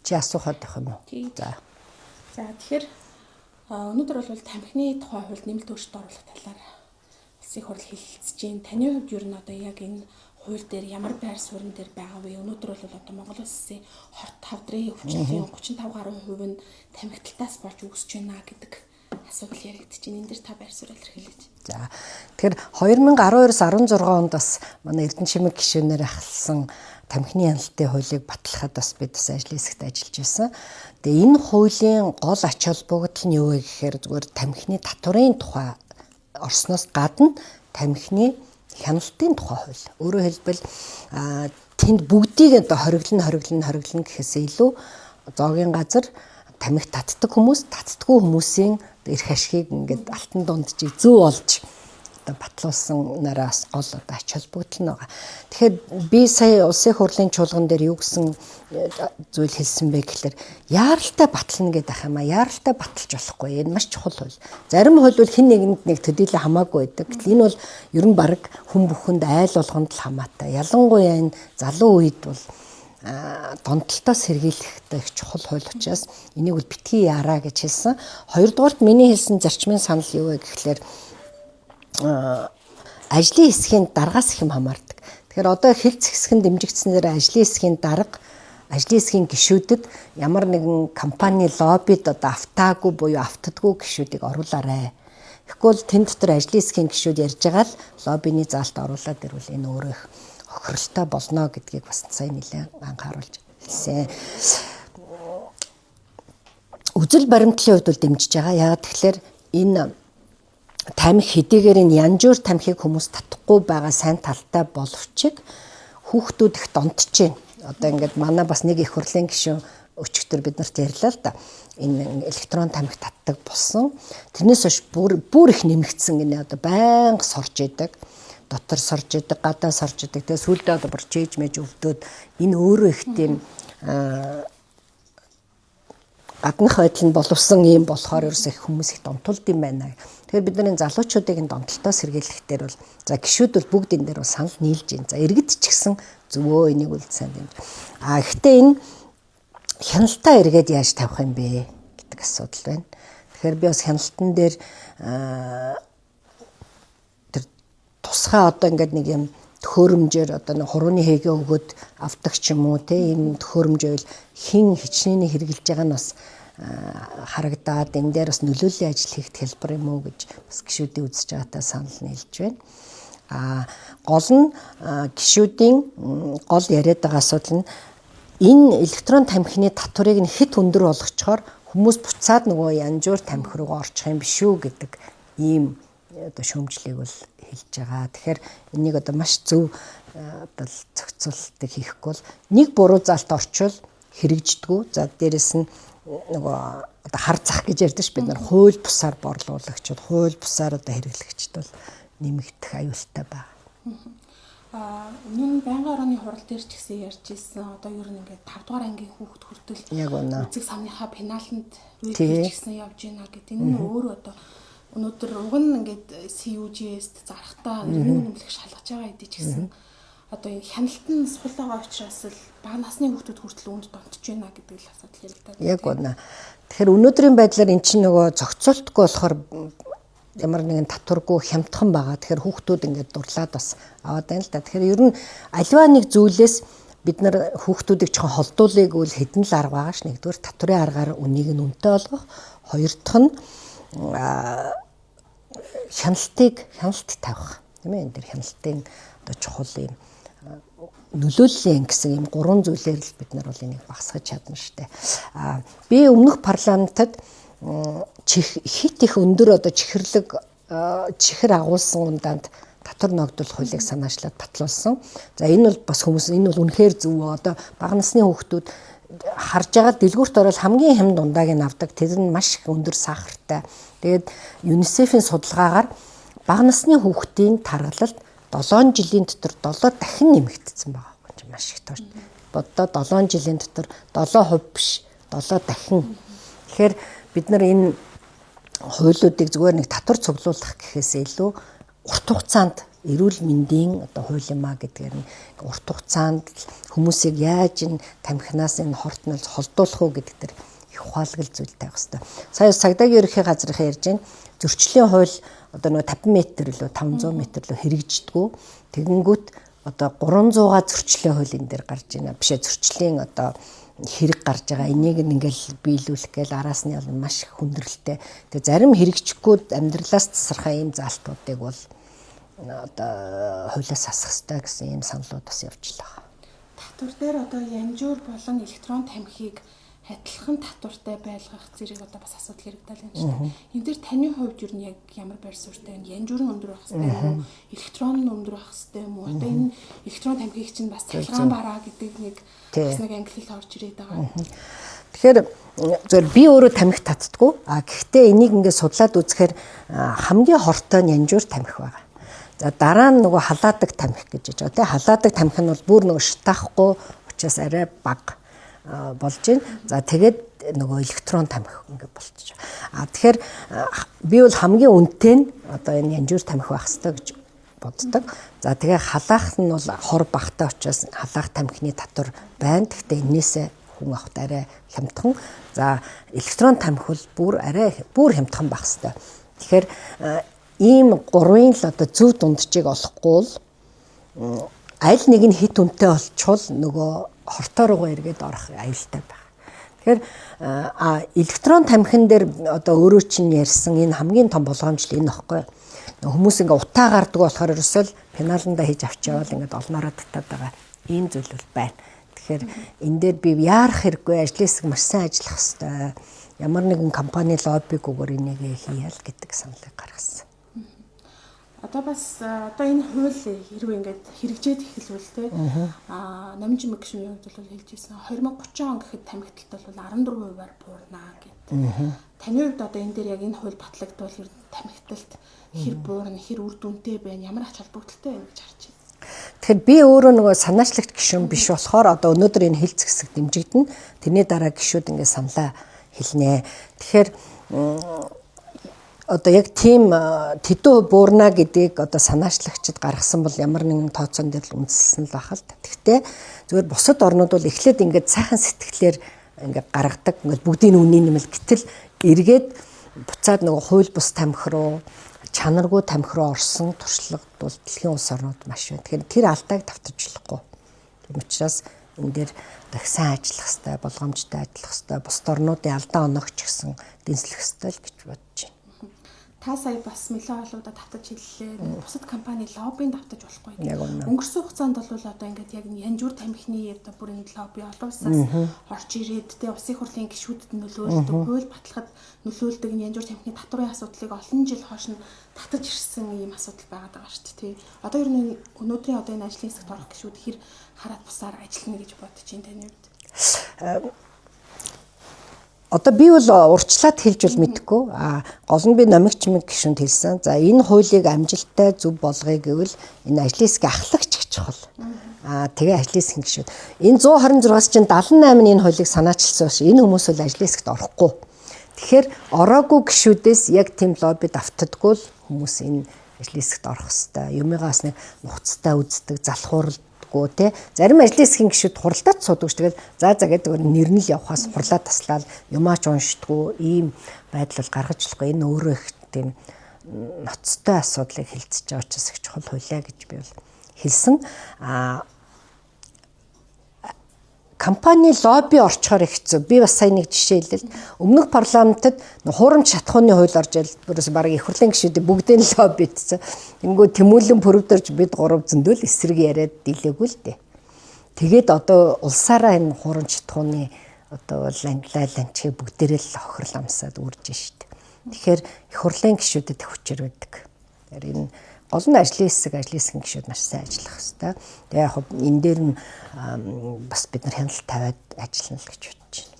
Чи асуухад байх юм уу? За. За тэгэхээр өнөөдөр бол тамхины тухай хуульд нэмэлт өөрчлөлт оруулах талаар улсын хурл хэлэлцэж байна. Таны хувьд ер нь одоо яг энэ хууль дээр ямар байр суурин дээр байгаа вэ? Өнөөдөр бол одоо Монгол Улсын хорт хавдрын өвчлөлийн 35 гаруй хувь нь тамхиталтаас болж үүсэж байна гэдэг асуудал яригдж байна. Энэ дээр та байр суурь илэрхийлж. За. Тэгэхээр 2012-16 онд бас манай Эрдэнэ чимэг гишүүнээр ахалсан тамхины хяналтын хуулийг батлахад бас бид бас ажлын хэсэгт ажиллаж байсан. Тэгээ энэ хуулийн гол ач холбогдол нь юу вэ гэхээр зүгээр тамхины татварын тухай орсноос гадна тамхины хяналтын тухай хууль. Өөрөөр хэлбэл тэнд бүгдийг одоо хориглоно гэхээсээ илүү зоогийн газар тамхи татдаг хүмүүс, татдаггүй хүмүүсийн эрх ашигыг ингээд алтан дундчийг зөв олж батлуулсан нараас гол одоо ач холбогдол нь байгаа. Тэгэхээр би сая улсын хурлын чуулган дээр юу гэсэн зүйл хэлсэн бэ гэхээр яаралтай батлна гэдэг ах юм а. Яаралтай баталж болохгүй. Энэ маш чухал хууль. Зарим хууль бол хэн нэгэнд нэг төдийлө хамаагүй байдаг. Энэ бол ер нь баг хүн бүхэнд айл болгонд л хамаатай. Ялангуяа энэ залуу үед бол донтолтоос сэргийлэхтэй их чухал хууль учраас энийг бол битгий яараа гэж хэлсэн. Хоёрдугаарт миний хэлсэн зарчмын санал юу вэ гэхээр ажлын хэсгийн даргаас их юм хамаардаг. Тэгэхээр одоо хэлц хэсгийн дэмжигдснээр ажлын хэсгийн дарга, ажлын хэсгийн гишүүдэд ямар нэгэн компани лоббид одоо автаагүй буюу автдаггүй гишүүдийг оруулаарай. Тэгэхгүй бол тэн дотор ажлын хэсгийн гишүүд ярьж байгаа л лоббины заалт оруулаад ирвэл энэ өөрөө их хохиролтой болно гэдгийг бас сайн нэлээд анхааруулж хэлсэн. Үзэл баримтлалын хувьд бол дэмжиж байгаа. Яагаад тэгэхээр энэ тамхи хэдийгээр энэ янжуур тамхиг хүмүүс татахгүй байгаа сайн талтай боловч хүүхдүүд их донтож байна. Одоо ингээд манай бас нэг их хурлын гишүүн өчигдөр бид нарт ярьлаа л да. Энэ электрон тамхи татдаг болсон. Тэрнээс хойш бүр их нэмэгдсэн гинэ одоо байнга сорж идэг. Дотор сорж идэг, гадаа сорж идэг. Тэгээ сүүлдээ одоо бүр чийж мэж өвдөөд энэ өөрөө их тийм гаднах байдал нь боловсон юм болохоор ерөөс их хүмүүс их донтолд юм байна. Тэгэхээр бид нар энэ залуучуудыг энэ донтолтоо сэргийлэх дээр бол за гишүүд бол бүгд энэ дээр бол санал нийлж байна. За иргэд ч гэсэн зөвөө энийг үл сайн дэмж. Гэхдээ энэ хяналтаа эргээд яаж тавих юм бэ гэдэг асуудал байна. Тэгэхээр би бас хяналтан дээр тэр тусгай одоо ингээд нэг юм төхөөрөмжөөр одоо нэг хурууны хэгээ өгөөд авдаг ч юм уу тийм төхөөрөмжөөл хин хичнээн хэрэгжилж байгаа нь бас харагдаад энэ дээр бас нөлөөллийн ажил хийх хэлбэр юм уу гэж бас гишүүдийн үзэж байгаатай санал нийлж байна. Гол нь гишүүдийн гол яриад байгаа асуудал нь энэ электрон тамхины татварыг нь хэд өндөр болгочоор хүмүүс буцаад нөгөө янжуур тамхи руу орчих юм биш үү гэдэг ийм одоо шүүмжлэгийг бол хэлж байгаа. Тэгэхээр энийг одоо маш зөв одоо зохицуултыг хийхгүй бол нэг буруу заалт орчвол хэрэгждэггүй. За дээрэс нь нөгөө одоо хар зах гэж ярьдаг ш бид нар хууль бусаар борлуулагч бол хууль бусаар одоо хэрэглэгчд бол нэмэгдэх аюултай байна. Өмнө байнгын орооны хурал дээр ч гэсэн ярьж ирсэн. Одоо ер нь ингээд 5 дугаар ангийн хүүхэд хүртэл үзэг самныхаа пеналанд үйлдвэрч гэсэн явж байна гэдэг. Энэ нь өөрөө одоо өнөөдөр уг нь ингээд CUG-ст зарахтаа нэмэлт нэмлэх шалгаж байгаа хэдий ч гэсэн одоо энэ хяналтын сул байгаа учраас л бага насны хүүхдүүд хүртэл үүнд донтож байна гэдэг л асуудал яригдаад байна. Яг үнэ. Тэгэхээр өнөөдрийн байдлаар эн чинь нөгөө зохицуултгүй болохоор ямар нэгэн татваргүй хямдхан байгаа. Тэгэхээр хүүхдүүд ингээд дурлаад бас аваад байна л да. Тэгэхээр ер нь аливаа нэг зүйлээс бид нар хүүхдүүдийг жоохон холдуулъя гэвэл хэдэн л арга байгаа ш. Нэгдүгээр татварын аргаар үнийг нь үнэтэй болгох. Хоёр дахь нь хяналт тавих. Тийм ээ энэ дэр хяналтын одоо чухал юм нөлөөллийн гэсэн юм гурван зүйлээр л бид нар бол энийг багасгаж чадна штэ. Би өмнөх парламентад хит их өндөр одоо чихэр агуулсан ундаанд татвар ногдуулах хуулийг санаачлаад батлуулсан. За энэ бол бас хүмүүс энэ бол үнэхээр зөв. Одоо бага насны хүүхдүүд харж байгаа дэлгүүрт орол хамгийн хямд ундааг нь авдаг. Тэр нь маш их өндөр сахартай. Тэгээд ЮНИСЕФ-ийн судалгаагаар бага насны хүүхдийн тархалт 7 жилийн дотор 7 дахин нэмэгдсэн байгаа гэж маш их тооч. Одоо 7 жилийн дотор 7% биш 7 дахин. Тэгэхээр бид нар энэ хуулиудыг зүгээр нэг татвар цуглуулах гэхээс илүү урт хугацаанд эрүүл мэндийн одоо хуулийн маа гэдгээр нь урт хугацаанд хүмүүсийг яаж энэ тамхинаас энэ хортнол холдуулах уу гэдэг дээр их ухаалаг зүйл тавих хэрэгтэй. Сая цагдаагийн ерөнхий газрынхаа ярьж байна. Зөрчлийн хууль одоо нөгөө 50 м лөө 500 м лөө хэрэгждэггүй. Тэгэнгүүт одоо 300-га зөрчлийн хууль энэ дээр гарч байна. Бишээ зөрчлийн одоо хэрэг гарч байгаа. Энийг ингээл биелүүлэх гээл араас нь бол маш их хүндрэлтэй. Тэгээ зарим хэрэгжихгүй амьдралаас тасархаа ийм заалтуудыг бол одоо хуулиас хасах хэрэгтэй гэсэн ийм саналуд бас явжлаа. Татвар дээр одоо янжуур болон электрон тамхиг адилхан татвартай байлгах зэрэг одоо бас асуудал хэрэгдэл байна шүү дээ. Энэ дээр таны хувьд юу нэг ямар байр суурьтай вэ? Янжуур нь өндөр байх хэрэгтэй юм уу? Электрон нь өндөр байх хэрэгтэй юм уу? Одоо энэ электрон тамхиг чинь бас цалгаан бараа гэдэг нэг бас нэг англи орж ирээд байгаа. Тэгэхээр зөв би өөрөө тамхи татдаггүй. Гэхдээ энийг ингээд судлаад үзэхээр хамгийн хортой нь янжуур тамхи байгаа. За дараа нь нөгөө халаадаг тамхи гэж байна. Тэгээ халаадаг тамхи нь бол бүр нөгөө шатаахгүй учраас арай бага болж байна. За тэгээд нөгөө электрон тамхи ингээд болчих. Тэгэхээр би бол хамгийн үнэтэй нь одоо энэ янжуур тамхи байх хэрэгтэй гэж боддог. За тэгээ халаах нь бол хор багтай учраас халаах тамхины татвар байна. Гэхдээ энээсээ хүн авахт арай хямдхан. За электрон тамхи бол бүр хямдхан байх хэрэгтэй. Тэгэхээр ийм гурвын л одоо зөв дунджийг олохгүй бол аль нэг нь хит үнэтэй болчвол нөгөө хортой руугаа эргээд орох аюултай байна. Тэгэхээр электрон тамхин дээр одоо өөрөө чинь ярьсан энэ хамгийн том болгоомжл энэ нөхгүй. Хүмүүс ингээ утаа гардаг болохоор ерөөсөө пеналанда хийж авчаавал ингээд олноороо татаад байгаа. Ийм зүйл бол байна. Тэгэхээр энэ дээр би яарах хэрэггүй, ажлын хэсэг маш сайн ажиллах хэрэгтэй. Ямар нэгэн компани лоббигүйгээр энийг хийял гэдэг саналыг гаргасан. Одоо бас одоо энэ хууль хэрвээ ингээд хэрэгжээд эхэлвэл те намжимэг гишүүний хувьд бол хэлж ирсэн 2030 он гэхэд тамхиталт бол 14%-аар буурнаа гэдэг. Таны хувьд одоо энэ дээр яг энэ хууль батлагдвал ер нь тамхиталт хэр буурна, хэр үр дүнтэй байна, ямар ач холбогдолтой байна гэж харж байна. Тэгэхээр би өөрөө нөгөө санаачлагч гишүүн биш болохоор одоо өнөөдөр энэ хилцэх хэсэг дэмжигдэнэ. Тэрний дараа гишүүд ингээд саналаа хэлнэ. Тэгэхээр одоо яг тийм тэдүү буурна гэдгийг одоо санаачлагчид гаргасан бол ямар нэгэн тооцоон дээр л үндэслэн л байх л та. Гэхдээ зөвхөн бусад орнууд бол эхлээд ингээд сайхан сэтгэлээр ингээд гаргадаг. Ингээд бүгдийн үнийн нэмэл гэтэл эргээд буцаад нөгөө хууль бус тамхи руу чанаргүй тамхи руу орсон туршлага бол дэлхийн улс орнууд маш байна. Тэгэхээр тэр алдааг давтажлахгүй. Тийм учраас энэ дээр их сайн ажиллах хэрэгтэй, болгоомжтой ажиллах хэрэгтэй, бусад орнуудын алдаа оногч гэсэн дэнслэх хэрэгтэй л гэж бодож байна. Та сая бас нэлээд олоодаа давтаж хэллээ. Бусад компани лоббинд давтаж болохгүй. Өнгөрсөн хугацаанд бол одоо ингээд яг янжуур тамхины одоо бүр энэ лобби олон улсаас орж ирээд тэ улсын хурлын гишүүдэд нөлөөлдөг, хууль батлахад нөлөөлдөг энэ янжуур тамхины татварын асуудлыг олон жил хойш нь татаж ирсэн ийм асуудал байгаад байгаа шүү дээ. Одоо ер нь өнөөдрийн одоо энэ ажлын хэсэгт орох гишүүд хэр хараад бусаар ажиллана гэж бодож байна таны хувьд? Одоо би бол урьдчилаад хэлж бол мэдэхгүй. Гол нь би номигч мэг гишүүнд хэлсэн. За энэ хуулийг амжилттай зөв болгоё гэвэл энэ ажлын хэсгийн ахлагч гэж чухал. Тэгээ ажлын хэсгийн гишүүд. Энэ 126-аас чинь 78 нь энэ хуулийг санаачилсан шүү. Энэ хүмүүс бол ажлын хэсэгт орохгүй. Тэгэхээр ороогүй гишүүдээс яг тийм лобби давтдаггүй л хүмүүс энэ ажлын хэсэгт орох хэвээр. Юмигаас нэг нухацтай үздэг, залхуурл те зарим ажлын хэсгийн гишүүд хуралдаад суудаг ш. Тэгээд за гэдэг нэр нь л явахаас хурлаа таслаад юмаач уншдаггүй ийм байдал бол гаргаж болохгүй. Энэ өөрөө их тийм ноцтой асуудлыг хэлцэж байгаа учраас их чухал хуулиа гэж би бол хэлсэн. Компани лобби орчхоор хэцүү. Би бас сайн нэг жишээ хэлээ. Өмнөх парламентод хуурамч шатхууны хууль орж ил бүрээс бараг их хурлын гишүүдийн бүгдийн лоббидсэн. Ингээд тэмүүлэн пөрөвдөрж бид 3 зөндөл эсрэг яриад дийлээгүй л дээ. Тэгээд одоо улсаараа энэ хуурамч шатхууны одоо ланчиг бүгдээрээ л хохирол амсаад үрж штт. Тэгэхээр их хурлын гишүүдэд хүчээр байдаг. Тэгэхээр энэ гол нь ажлын хэсгийн гишүүд маш сайн ажиллах хэрэгтэй. Тэгээ яг энэ дээр нь бас бид нар хяналт тавиад ажиллана л гэж бодож байна.